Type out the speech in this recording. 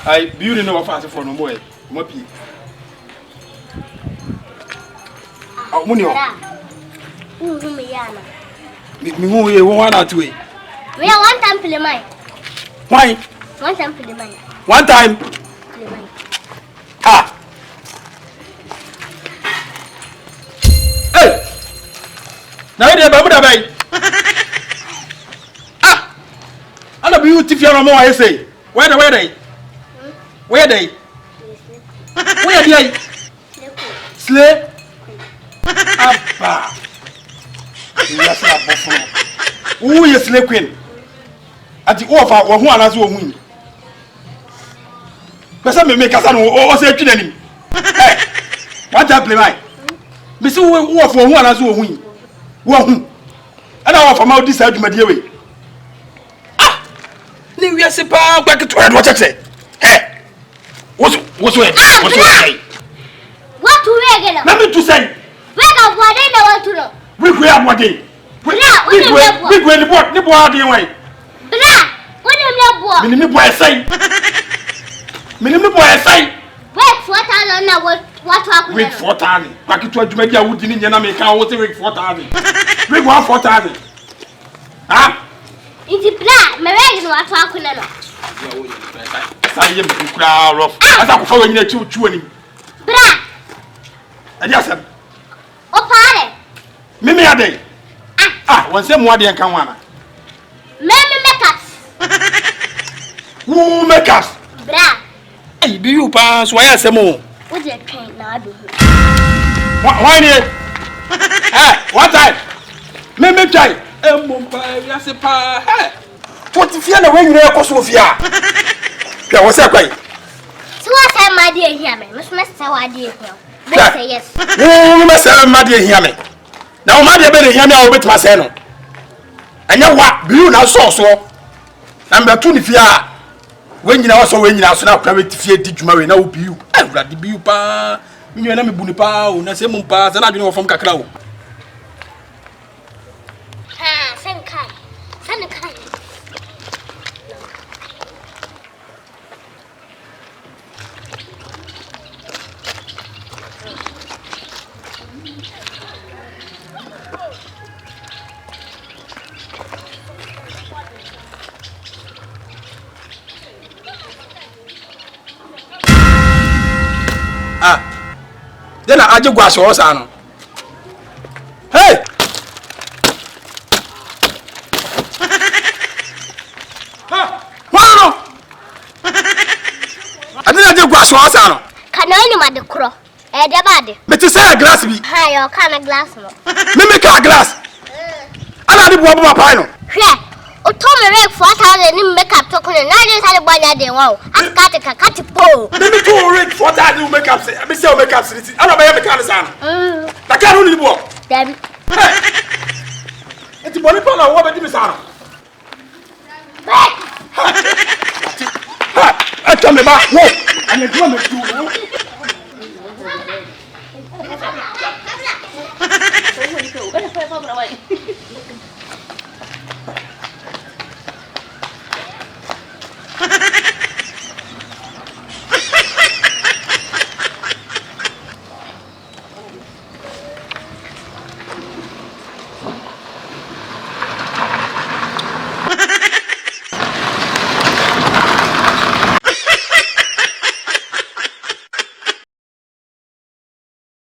I beauty no fast for no boy. Mopi. Oh, money. Me who you want out way. We are one time Playman. Why? One time Playman. One time. Ah. Hey. Now you dey babu da bay. Ah. Ana beauty no more I say. Where they? Where they? Where they? Slay. Abba. Yes, na buffalo. Who is slay queen? At the offer or who anazu win. Person me make us no say twin anim. Eh. What that play my? Me say who offer who anazu win. Who? And I offer my this adwuma die we. Ah. Ni wi ase pa gba ke to e do cheche. Eh. What's it? What to wear again? Let me to say. Where go what they want to know. We wear what day. We wear the board. The board the way. Bra, what them the boy? Me boy say. Me boy say. Wait 4,000 now what happen? Wait 4,000. Back to adwuma dia wudi ni na me kan wo say wait 4,000. We go 4,000. Ah? It's bra, me wait what happen now. Say you kura rough. Asa ko fa we nyina chu ani. Bra. Adi asem. O pare. Me ade. Ah, won say mo ade kan wana. Me make us. Who make us? Bra. Hey, do you pass why asem o? What the train na do. Why ni? Eh, what time? Me try. Mo pa ya se pa. Eh. 40 na we nyina ko so fia. Yeah, what's that quite? So what's that my dear here, man? Must say what dear here. Say yes. You must say my dear here, man. Now my dear better hear me out with my son. And you what? You now so. Number 2 if you are when you also when you are so now private fear did you marry now be you. I rather be you pa. You know me bunipa, una se mumpa, and I know from Kakrao. Ah, send kai. Ah. Then I just wash your son. Hey! Wow! I didn't wash your son. Can I know the crow? Eh, the body. But you say a glass be. Hi, your kind of glass. Me make a glass. I don't want my pino. Yeah. O told me 4,000 in makeup to come and I just had a one day. Wow, I got a pole. Let me to read 4,000 makeup. I be sell makeup. I don't buy makeup. I can't only walk. Then it's money for what about this? I tell me about what and you want me to